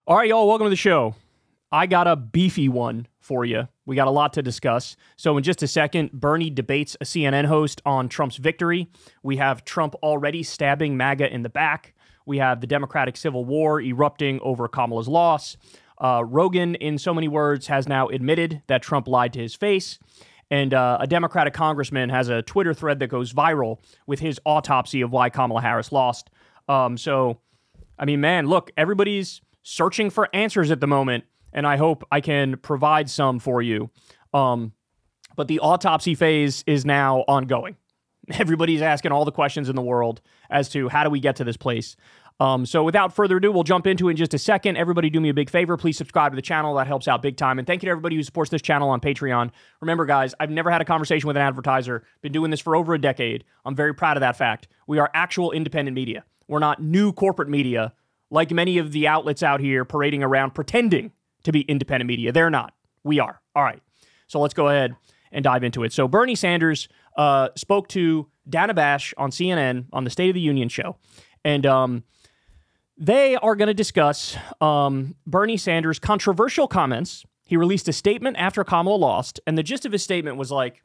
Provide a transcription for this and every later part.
All right, y'all, welcome to the show. I got a beefy one for you. We got a lot to discuss. So in just a second, Bernie debates a CNN host on Trump's victory. We have Trump already stabbing MAGA in the back. We have the Democratic Civil War erupting over Kamala's loss. Rogan, in so many words, has now admitted that Trump lied to his face. And a Democratic congressman has a Twitter thread that goes viral with his autopsy of why Kamala Harris lost. So, I mean, man, look, everybody's searching for answers at the moment, and I hope I can provide some for you. But the autopsy phase is now ongoing. Everybody's asking all the questions in the world as to how do we get to this place. So without further ado, we'll jump into it in just a second. Everybody do me a big favor. Please subscribe to the channel. That helps out big time. And thank you to everybody who supports this channel on Patreon. Remember, guys, I've never had a conversation with an advertiser. Been doing this for over a decade. I'm very proud of that fact. We are actual independent media. We're not new corporate media like many of the outlets out here parading around pretending to be independent media. They're not. We are. All right. So let's go ahead and dive into it. So Bernie Sanders spoke to Dana Bash on CNN on the State of the Union show. And they are going to discuss Bernie Sanders' controversial comments. He released a statement after Kamala lost. And the gist of his statement was like,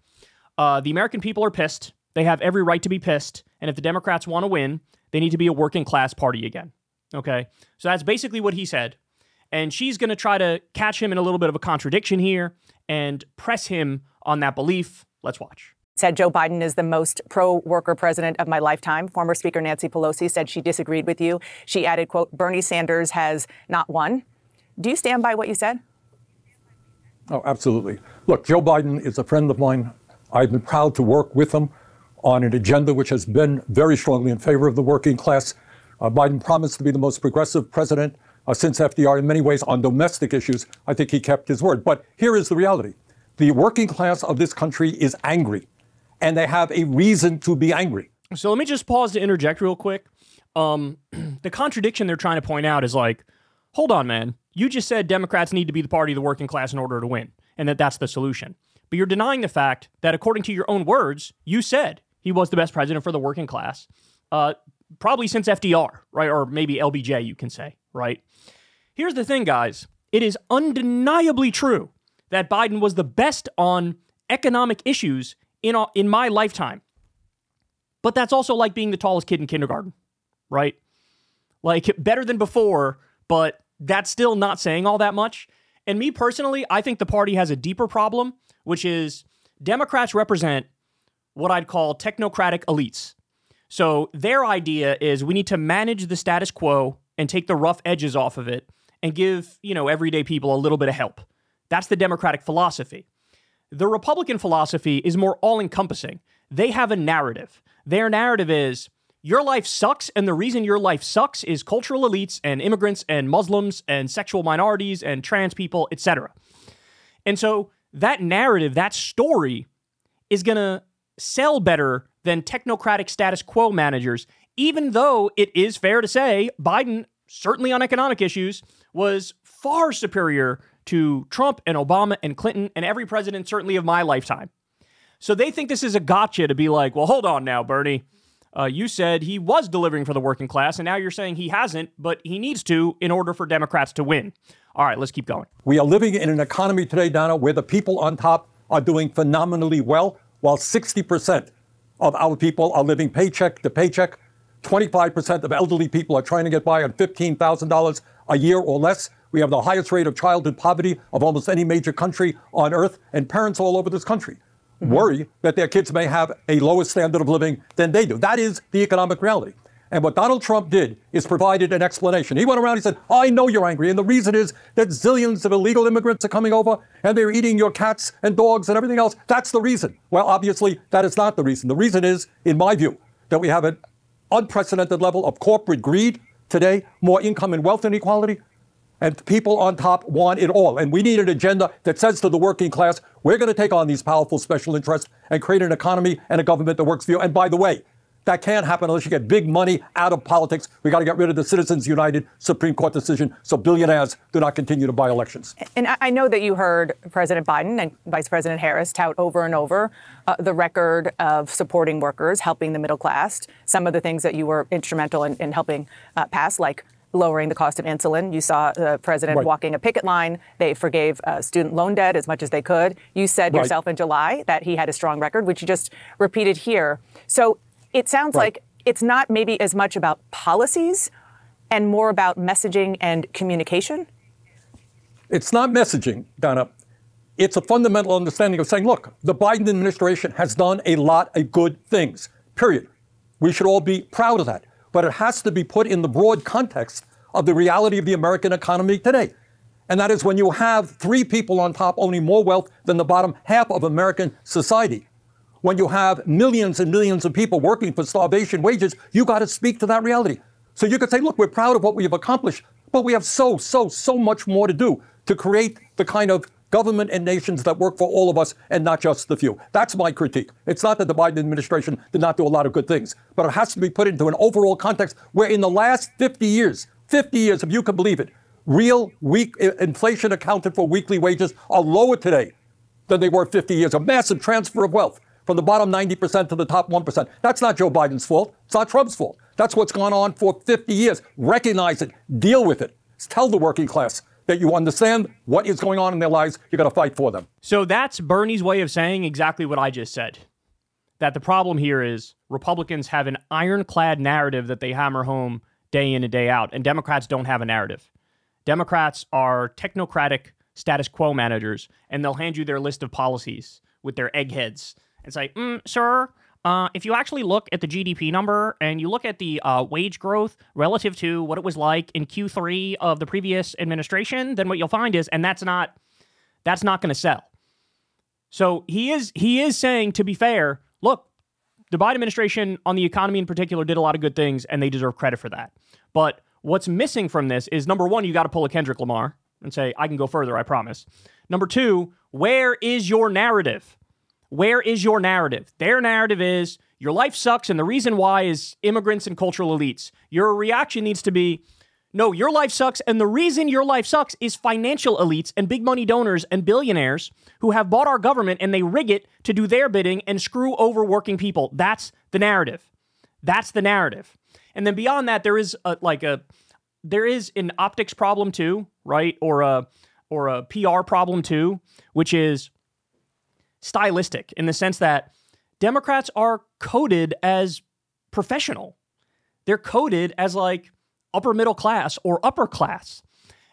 the American people are pissed. They have every right to be pissed. And if the Democrats want to win, they need to be a working class party again. Okay, so that's basically what he said. And she's going to try to catch him in a little bit of a contradiction here and press him on that belief. Let's watch. Said Joe Biden is the most pro-worker president of my lifetime. Former Speaker Nancy Pelosi said she disagreed with you. She added, quote, Bernie Sanders has not won. Do you stand by what you said? Oh, absolutely. Look, Joe Biden is a friend of mine. I've been proud to work with him on an agenda which has been very strongly in favor of the working class. Biden promised to be the most progressive president since FDR in many ways on domestic issues. I think he kept his word. But here is the reality. The working class of this country is angry, and they have a reason to be angry. So let me just pause to interject real quick. The contradiction they're trying to point out is like, hold on, man. You just said Democrats need to be the party of the working class in order to win, and that that's the solution. But you're denying the fact that, according to your own words, you said he was the best president for the working class. Probably since FDR, right? Or maybe LBJ, you can say, right? Here's the thing, guys. It is undeniably true that Biden was the best on economic issues in my lifetime. But that's also like being the tallest kid in kindergarten, right? Like, better than before, but that's still not saying all that much. And me personally, I think the party has a deeper problem, which is Democrats represent what I'd call technocratic elites. So their idea is we need to manage the status quo and take the rough edges off of it and give, everyday people a little bit of help. That's the Democratic philosophy. The Republican philosophy is more all-encompassing. They have a narrative. Their narrative is your life sucks, and the reason your life sucks is cultural elites and immigrants and Muslims and sexual minorities and trans people, etc. And so that narrative, that story is going to sell better than technocratic status quo managers, even though it is fair to say Biden, certainly on economic issues, was far superior to Trump and Obama and Clinton and every president, certainly of my lifetime. So they think this is a gotcha to be like, well, hold on now, Bernie. You said he was delivering for the working class, and now you're saying he hasn't, but he needs to in order for Democrats to win. All right, let's keep going. We are living in an economy today, Donna, where the people on top are doing phenomenally well, while 60% of our people are living paycheck to paycheck. 25% of elderly people are trying to get by on $15,000 a year or less. We have the highest rate of childhood poverty of almost any major country on earth, and parents all over this country worry that their kids may have a lower standard of living than they do. That is the economic reality. And what Donald Trump did is provided an explanation. He went around, he said, I know you're angry. And the reason is that zillions of illegal immigrants are coming over and they're eating your cats and dogs and everything else. That's the reason. Well, obviously, that is not the reason. The reason is, in my view, that we have an unprecedented level of corporate greed today, more income and wealth inequality, and people on top want it all. And we need an agenda that says to the working class, we're going to take on these powerful special interests and create an economy and a government that works for you. And by the way, that can't happen unless you get big money out of politics. We got to get rid of the Citizens United Supreme Court decision so billionaires do not continue to buy elections. And I know that you heard President Biden and Vice President Harris tout over and over the record of supporting workers, helping the middle class, some of the things that you were instrumental in helping pass, like lowering the cost of insulin. You saw the president Right. walking a picket line. They forgave student loan debt as much as they could. You said Right. yourself in July that he had a strong record, which you just repeated here. So it sounds Right. like it's not maybe as much about policies and more about messaging and communication. It's not messaging, Donna. It's a fundamental understanding of saying, look, the Biden administration has done a lot of good things, period. We should all be proud of that. But it has to be put in the broad context of the reality of the American economy today. And that is when you have three people on top owning more wealth than the bottom half of American society. When you have millions and millions of people working for starvation wages, you got to speak to that reality. So you could say, look, we're proud of what we have accomplished, but we have so much more to do to create the kind of government and nations that work for all of us and not just the few. That's my critique. It's not that the Biden administration did not do a lot of good things, but it has to be put into an overall context where in the last 50 years, if you can believe it, real weak inflation accounted for weekly wages are lower today than they were 50 years. A massive transfer of wealth from the bottom 90% to the top 1%. That's not Joe Biden's fault. It's not Trump's fault. That's what's gone on for 50 years. Recognize it. Deal with it. Tell the working class that you understand what is going on in their lives. You got to fight for them. So that's Bernie's way of saying exactly what I just said. That the problem here is Republicans have an ironclad narrative that they hammer home day in and day out, and Democrats don't have a narrative. Democrats are technocratic status quo managers, and they'll hand you their list of policies with their eggheads and say, sir, if you actually look at the GDP number and you look at the wage growth relative to what it was like in Q3 of the previous administration, then what you'll find is, and that's not going to sell. So he is saying, to be fair, look, the Biden administration on the economy in particular did a lot of good things, and they deserve credit for that. But what's missing from this is, number one, you got to pull a Kendrick Lamar and say, I can go further, I promise. Number two, where is your narrative? Where is your narrative? Their narrative is your life sucks, and the reason why is immigrants and cultural elites. Your reaction needs to be, no, your life sucks, and the reason your life sucks is financial elites and big money donors and billionaires who have bought our government and they rig it to do their bidding and screw over working people. That's the narrative. That's the narrative. And then beyond that, there is an optics problem too, right? Or a PR problem too, which is stylistic in the sense that Democrats are coded as professional. They're coded as like upper middle class or upper class.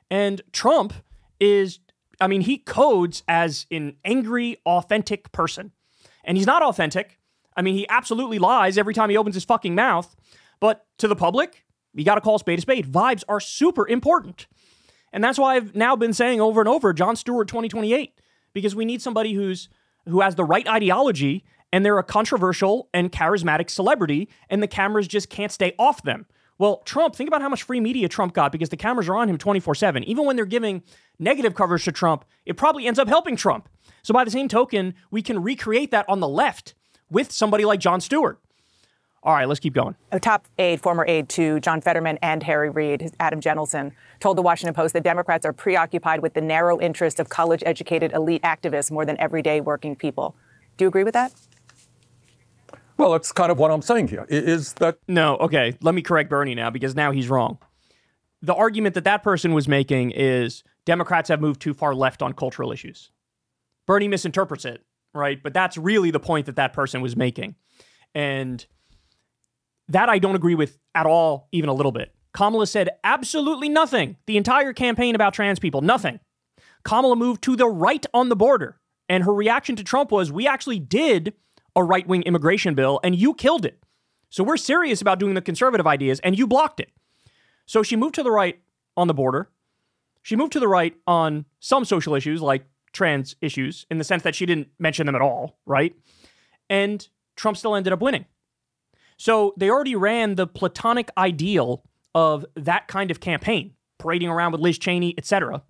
And Trump is, he codes as an angry, authentic person. And he's not authentic. He absolutely lies every time he opens his fucking mouth. But to the public, you got to call a spade a spade. Vibes are super important. And that's why I've now been saying over and over, Jon Stewart 2028, because we need somebody who has the right ideology and they're a controversial and charismatic celebrity and the cameras just can't stay off them. Well, Trump, think about how much free media Trump got because the cameras are on him 24/7. Even when they're giving negative coverage to Trump, it probably ends up helping Trump. So by the same token, we can recreate that on the left with somebody like Jon Stewart. All right, let's keep going. A top aide, former aide to John Fetterman and Harry Reid, Adam Jentelson, told the Washington Post that Democrats are preoccupied with the narrow interest of college-educated elite activists more than everyday working people. Do you agree with that? Well, that's kind of what I'm saying here, is that... No, okay, let me correct Bernie now, because now he's wrong. The argument that person was making is Democrats have moved too far left on cultural issues. Bernie misinterprets it, right? But that's really the point that person was making. And that I don't agree with at all, even a little bit. Kamala said absolutely nothing the entire campaign about trans people, nothing. Kamala moved to the right on the border. And her reaction to Trump was, we actually did a right-wing immigration bill and you killed it. So we're serious about doing the conservative ideas and you blocked it. So she moved to the right on the border. She moved to the right on some social issues like trans issues in the sense that she didn't mention them at all, right? And Trump still ended up winning. So they already ran the platonic ideal of that kind of campaign, parading around with Liz Cheney, etc.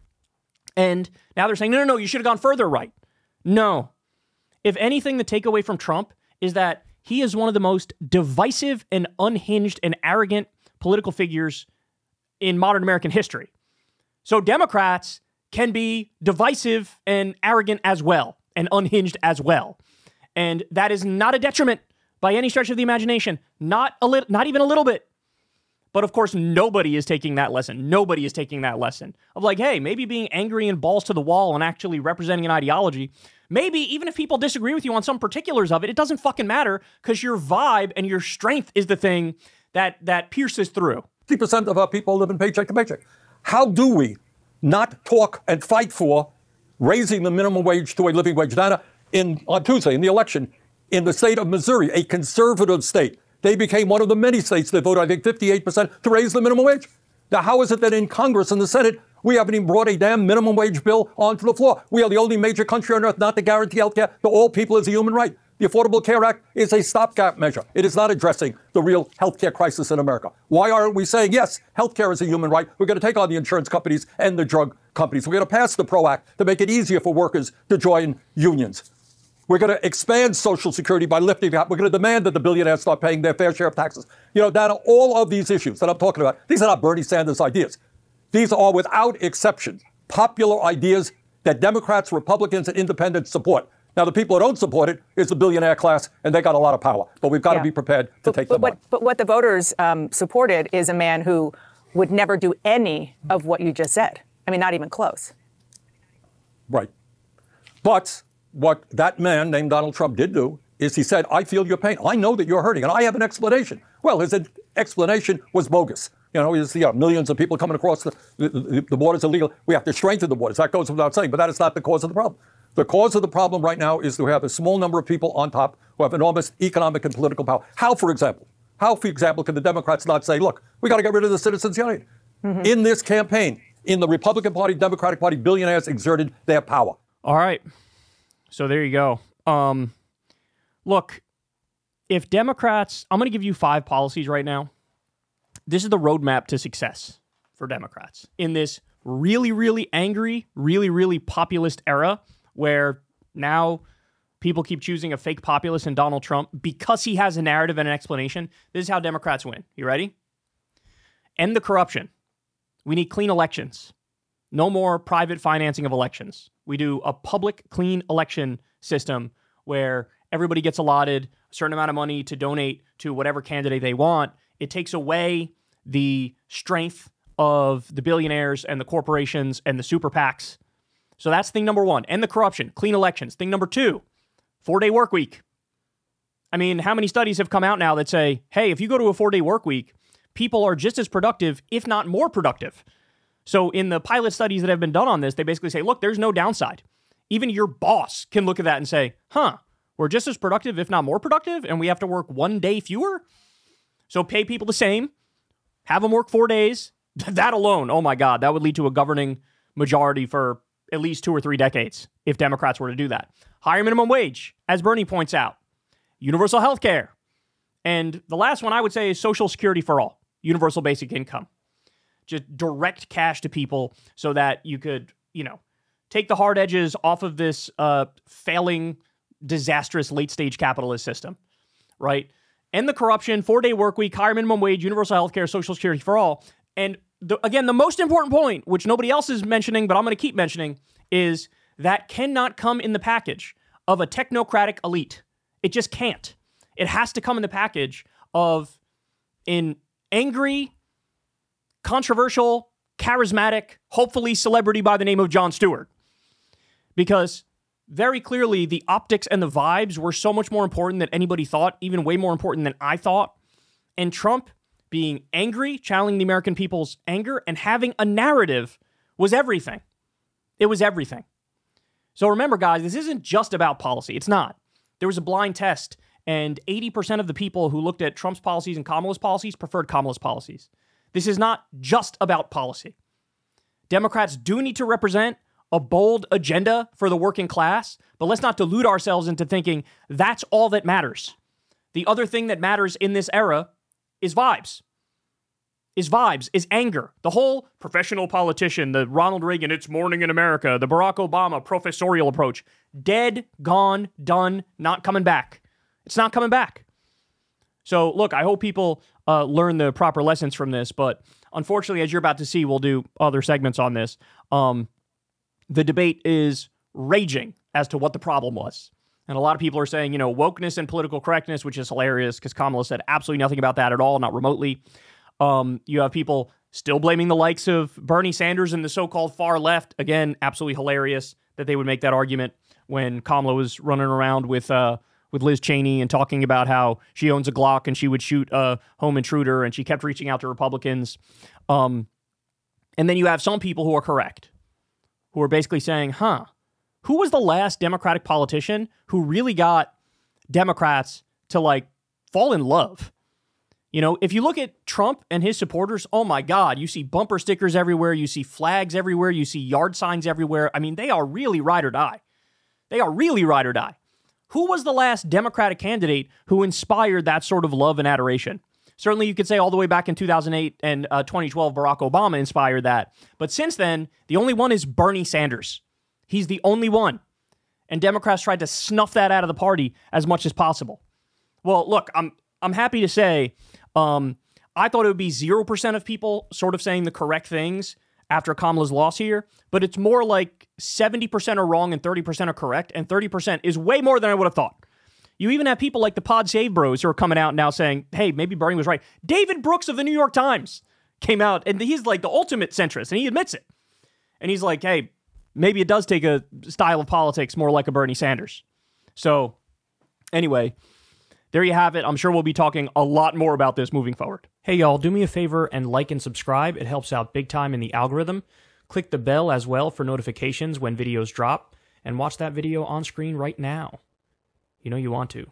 And now they're saying, no, you should have gone further right. No. If anything, the takeaway from Trump is that he is one of the most divisive and unhinged and arrogant political figures in modern American history. So Democrats can be divisive and arrogant as well, and unhinged as well. And that is not a detriment by any stretch of the imagination. Not even a little bit. But of course, nobody is taking that lesson. Nobody is taking that lesson of like, hey, maybe being angry and balls to the wall and actually representing an ideology, maybe even if people disagree with you on some particulars of it, it doesn't fucking matter because your vibe and your strength is the thing that pierces through. 50% of our people live in paycheck to paycheck. How do we not talk and fight for raising the minimum wage to a living wage? Dana, on Tuesday in the election, in the state of Missouri, a conservative state, they became one of the many states that voted, I think, 58% to raise the minimum wage. Now, how is it that in Congress and the Senate, we haven't even brought a damn minimum wage bill onto the floor? We are the only major country on earth not to guarantee health care to all people as a human right. The Affordable Care Act is a stopgap measure. It is not addressing the real health care crisis in America. Why aren't we saying, yes, health care is a human right? We're going to take on the insurance companies and the drug companies. We're going to pass the PRO Act to make it easier for workers to join unions. We're going to expand Social Security by lifting it up. We're going to demand that the billionaires start paying their fair share of taxes. You know, Dana, all of these issues that I'm talking about, these are not Bernie Sanders ideas. These are, without exception, popular ideas that Democrats, Republicans, and independents support. Now, the people who don't support it is the billionaire class, and they got a lot of power. But we've got to be prepared to take them on. But what the voters supported is a man who would never do any of what you just said. I mean, not even close. Right. But what that man named Donald Trump did do is he said, I feel your pain. I know that you're hurting, and I have an explanation. Well, his explanation was bogus. You know, millions of people coming across the borders illegal. We have to strengthen the borders. That goes without saying, but that is not the cause of the problem. The cause of the problem right now is to have a small number of people on top who have enormous economic and political power. How, for example, can the Democrats not say, look, we got to get rid of the Citizens United? Mm-hmm. In this campaign, in the Republican Party, Democratic Party, billionaires exerted their power. All right. So there you go. Look, if Democrats, I'm going to give you 5 policies right now. This is the roadmap to success for Democrats in this really, really angry, really, really populist era where now people keep choosing a fake populist in Donald Trump because he has a narrative and an explanation. This is how Democrats win. You ready? End the corruption. We need clean elections. No more private financing of elections. We do a public, clean election system where everybody gets allotted a certain amount of money to donate to whatever candidate they want. It takes away the strength of the billionaires and the corporations and the super PACs. So that's thing number 1. End the corruption, clean elections. Thing number 2, 4-day work week. I mean, how many studies have come out now that say, hey, if you go to a 4-day work week, people are just as productive, if not more productive. So in the pilot studies that have been done on this, they basically say, look, there's no downside. Even your boss can look at that and say, we're just as productive, if not more productive, and we have to work 1 day fewer? So pay people the same, have them work 4 days. That alone, oh my God, that would lead to a governing majority for at least 2 or 3 decades if Democrats were to do that. Higher minimum wage, as Bernie points out. Universal health care. And the last one I would say is Social Security for all. Universal basic income. Just direct cash to people so that you could, take the hard edges off of this failing, disastrous late-stage capitalist system, right? End the corruption, 4-day work week, higher minimum wage, universal health care, Social Security for all. And again, the most important point, which nobody else is mentioning, but I'm going to keep mentioning, is that cannot come in the package of a technocratic elite. It just can't. It has to come in the package of an angry, controversial, charismatic, hopefully celebrity by the name of Jon Stewart. Because very clearly the optics and the vibes were so much more important than anybody thought, even way more important than I thought. And Trump being angry, channeling the American people's anger, and having a narrative was everything. It was everything. So remember, guys, this isn't just about policy. It's not. There was a blind test, and 80% of the people who looked at Trump's policies and Kamala's policies preferred Kamala's policies. This is not just about policy. Democrats do need to represent a bold agenda for the working class, but let's not delude ourselves into thinking that's all that matters. The other thing that matters in this era is vibes. Is anger. The whole professional politician, the Ronald Reagan, it's morning in America, the Barack Obama professorial approach, dead, gone, done, not coming back. It's not coming back. So look, I hope people learn the proper lessons from this, but unfortunately, as you're about to see, we'll do other segments on this. The debate is raging as to what the problem was. And a lot of people are saying, wokeness and political correctness, which is hilarious because Kamala said absolutely nothing about that at all, not remotely. You have people still blaming the likes of Bernie Sanders and the so-called far left. Again, absolutely hilarious that they would make that argument when Kamala was running around with Liz Cheney and talking about how she owns a Glock and she would shoot a home intruder, and she kept reaching out to Republicans. And then you have some people who are correct, who are basically saying, who was the last Democratic politician who really got Democrats to, like, fall in love? You know, if you look at Trump and his supporters, oh my God, you see bumper stickers everywhere, you see flags everywhere, you see yard signs everywhere. I mean, they are really ride or die. They are really ride or die. Who was the last Democratic candidate who inspired that sort of love and adoration? Certainly, you could say all the way back in 2008 and 2012, Barack Obama inspired that. But since then, the only one is Bernie Sanders. He's the only one. And Democrats tried to snuff that out of the party as much as possible. Well, look, I'm happy to say I thought it would be 0% of people sort of saying the correct things after Kamala's loss here, but it's more like 70% are wrong and 30% are correct, and 30% is way more than I would have thought. You even have people like the Pod Save Bros who are coming out now saying, hey, maybe Bernie was right. David Brooks of the New York Times came out, and he's like the ultimate centrist, and he admits it. And he's like, hey, maybe it does take a style of politics more like a Bernie Sanders. So anyway, there you have it. I'm sure we'll be talking a lot more about this moving forward. Hey, y'all, do me a favor and like and subscribe. It helps out big time in the algorithm. Click the bell as well for notifications when videos drop, and watch that video on screen right now. You know you want to.